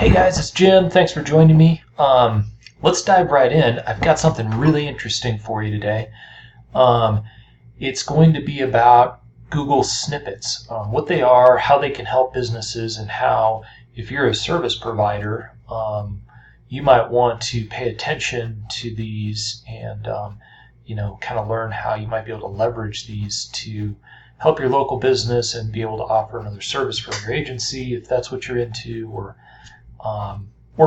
Hey guys, it's Jim. Thanks for joining me. Let's dive right in. I've got something really interesting for you today. Um, it's going to be about Google Snippets, what they are, how they can help businesses, and how, if you're a service provider, you might want to pay attention to these and, kind of learn how you might be able to leverage these to help your local business and be able to offer another service for your agency if that's what you're into, or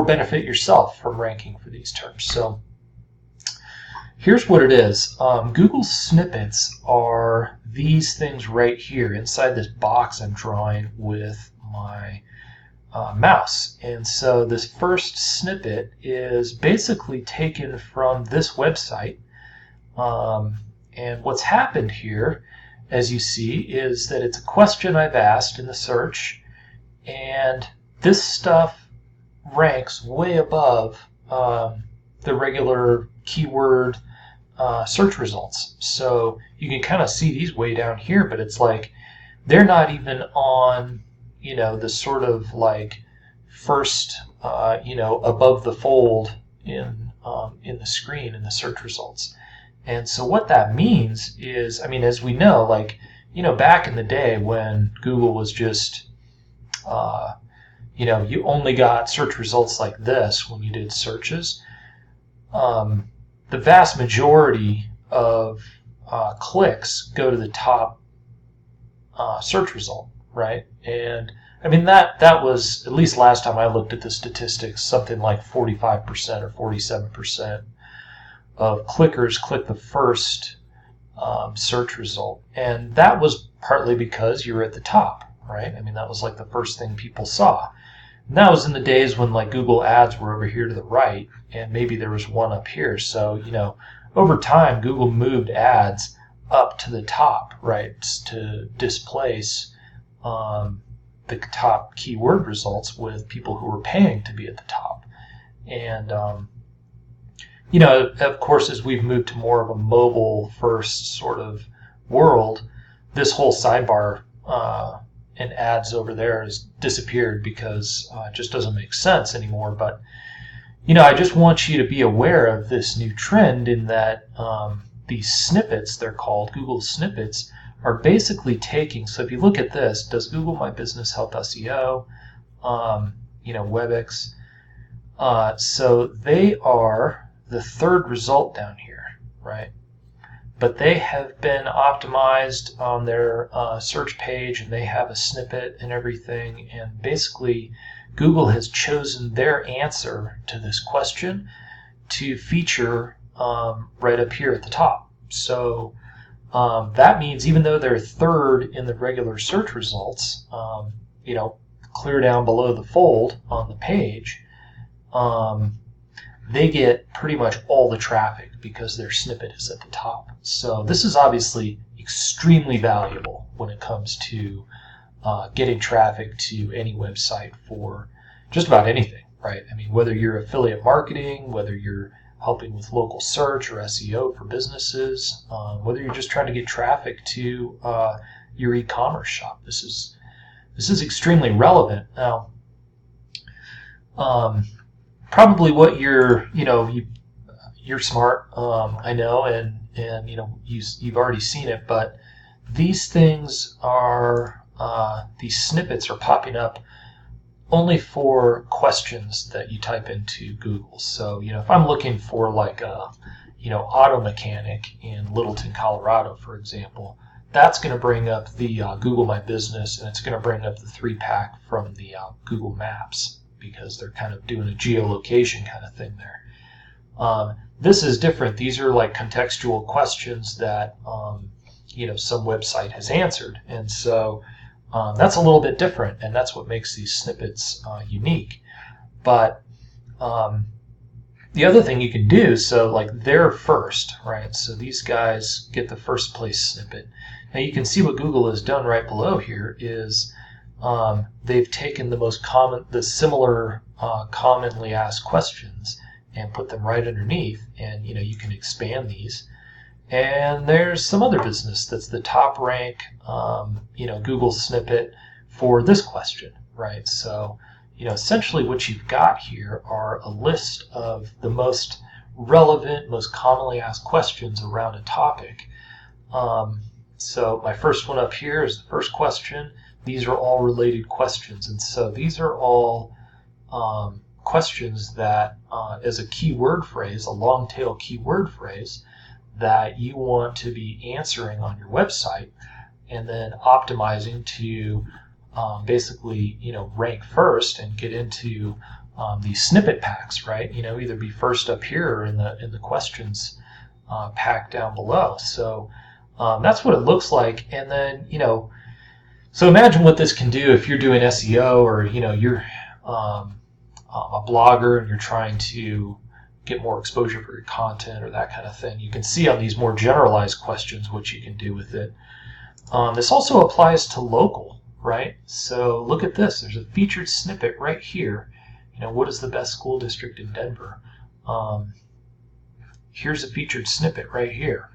benefit yourself from ranking for these terms. So here's what it is. Google Snippets are these things right here inside this box I'm drawing with my mouse. And so this first snippet is basically taken from this website. And what's happened here, as you see, is that it's a question I've asked in the search, and this stuff ranks way above the regular keyword search results. So you can kind of see these way down here, but it's like they're not even on, the sort of like first, above the fold in the screen in the search results. And so what that means is, as we know, back in the day when Google was just you only got search results like this when you did searches. The vast majority of clicks go to the top search result, right? And that was, at least last time I looked at the statistics, something like 45% or 47% of clickers click the first search result. And that was partly because you were at the top, right? That was like the first thing people saw. And that was in the days when like Google ads were over here to the right, and maybe there was one up here. So, over time, Google moved ads up to the top, right, to displace the top keyword results with people who were paying to be at the top. And, of course, as we've moved to more of a mobile first sort of world, this whole sidebar and ads over there has disappeared because it just doesn't make sense anymore. But I just want you to be aware of this new trend in that these snippets, they're called Google Snippets, are basically taking, so if you look at this, does Google My Business help SEO? WebEx. So they are the third result down here, right? But they have been optimized on their search page, and they have a snippet and everything. And basically, Google has chosen their answer to this question to feature right up here at the top. So that means even though they're third in the regular search results, clear down below the fold on the page, they get pretty much all the traffic because their snippet is at the top. So this is obviously extremely valuable when it comes to getting traffic to any website for just about anything, right? Whether you're affiliate marketing, whether you're helping with local search or SEO for businesses, whether you're just trying to get traffic to your e-commerce shop, this is extremely relevant. Now, probably what you're smart, I know, and you've already seen it, but these things are these snippets are popping up only for questions that you type into Google. So if I'm looking for like a auto mechanic in Littleton, Colorado, for example, that's going to bring up the Google My Business, and it's going to bring up the 3-pack from the Google Maps, because they're kind of doing a geolocation kind of thing there. This is different. These are like contextual questions that some website has answered, and so that's a little bit different, and that's what makes these snippets unique. But the other thing you can do, so like they're first, right? So these guys get the first place snippet. Now you can see what Google has done right below here is they've taken the similar commonly asked questions and put them right underneath, and you can expand these. And there's some other business that's the top rank Google snippet for this question, right? So essentially what you've got here are a list of the most relevant, most commonly asked questions around a topic. So my first one up here is the first question. These are all related questions, and so these are all questions that, as a keyword phrase, a long tail keyword phrase, that you want to be answering on your website, and then optimizing to basically, rank first and get into these snippet packs, right? Either be first up here or in the questions pack down below. So that's what it looks like. And then, so imagine what this can do if you're doing SEO, or you're a blogger and you're trying to get more exposure for your content or that kind of thing. You can see on these more generalized questions what you can do with it. This also applies to local, right? So look at this. There's a featured snippet right here. What is the best school district in Denver? Here's a featured snippet right here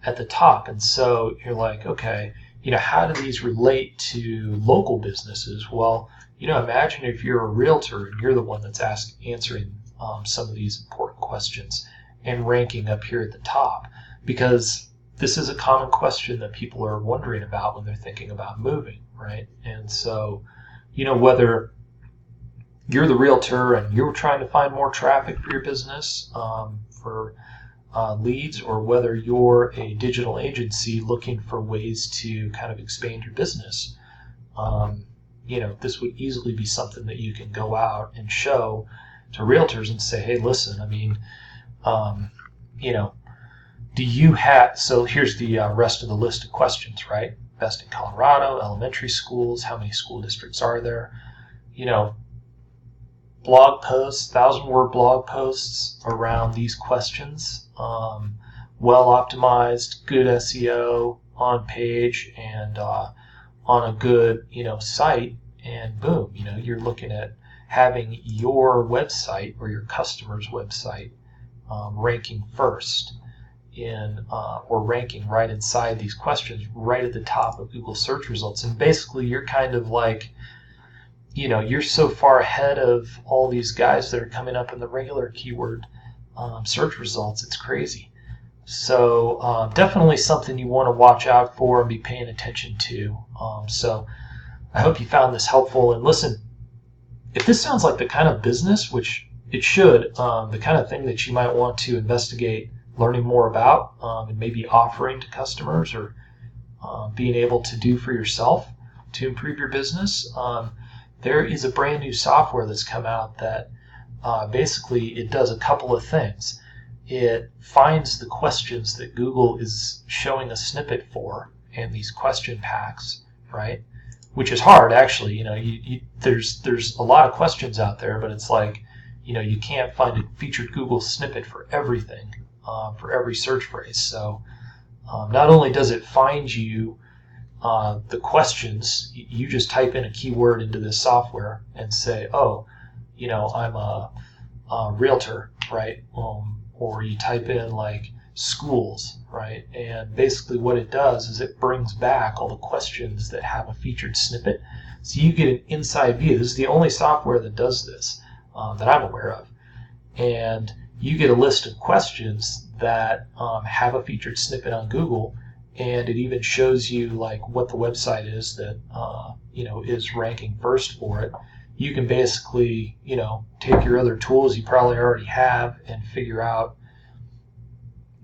at the top. And so you're like, okay, how do these relate to local businesses? Well, imagine if you're a realtor and you're the one that's answering some of these important questions and ranking up here at the top, because this is a common question that people are wondering about when they're thinking about moving, right? And so, whether you're the realtor and you're trying to find more traffic for your business, for leads, or whether you're a digital agency looking for ways to kind of expand your business, this would easily be something that you can go out and show to realtors and say, hey, listen, do you have, so here's the rest of the list of questions, right? Best in Colorado, elementary schools, how many school districts are there? Blog posts, 1,000-word blog posts around these questions, well optimized, good SEO on page and on a good, site, and boom, you're looking at having your website or your customer's website ranking first or ranking right inside these questions, right at the top of Google search results. And basically you're kind of like, you're so far ahead of all these guys that are coming up in the regular keyword search results, it's crazy. So definitely something you want to watch out for and be paying attention to. So I hope you found this helpful. And listen, if this sounds like the kind of business, which it should, the kind of thing that you might want to investigate learning more about, and maybe offering to customers, or being able to do for yourself to improve your business, there is a brand new software that's come out that basically it does a couple of things. It finds the questions that Google is showing a snippet for, and these question packs, right? Which is hard, actually. There's a lot of questions out there, but it's like, you can't find a featured Google snippet for everything, for every search phrase. So not only does it find you the questions, you just type in a keyword into this software and say, oh, I'm a realtor, right? Or you type in like schools, right? And basically what it does is it brings back all the questions that have a featured snippet. So you get an inside view. This is the only software that does this that I'm aware of. And you get a list of questions that have a featured snippet on Google, and it even shows you like what the website is that is ranking first for it. You can basically take your other tools you probably already have and figure out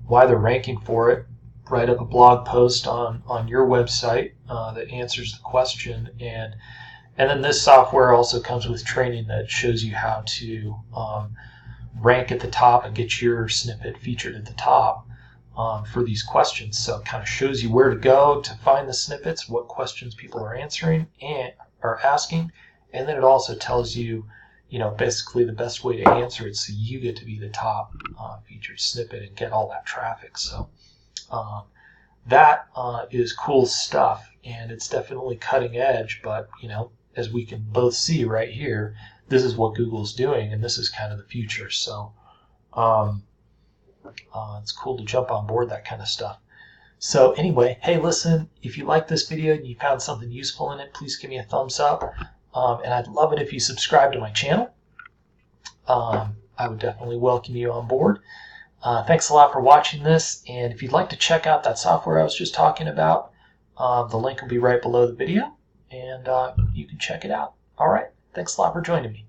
why they're ranking for it. Write up a blog post on your website that answers the question, and then this software also comes with training that shows you how to rank at the top and get your snippet featured at the top for these questions. So it kind of shows you where to go to find the snippets, what questions people are answering and are asking, and then it also tells you, basically the best way to answer it so you get to be the top featured snippet and get all that traffic. So that is cool stuff, and it's definitely cutting edge, but as we can both see right here, this is what Google's doing, and this is kind of the future. So it's cool to jump on board that kind of stuff. So anyway, hey, listen, if you like this video and you found something useful in it, please give me a thumbs up. and I'd love it if you subscribe to my channel. I would definitely welcome you on board. Thanks a lot for watching this, and if you'd like to check out that software I was just talking about, the link will be right below the video, and you can check it out. All right, thanks a lot for joining me.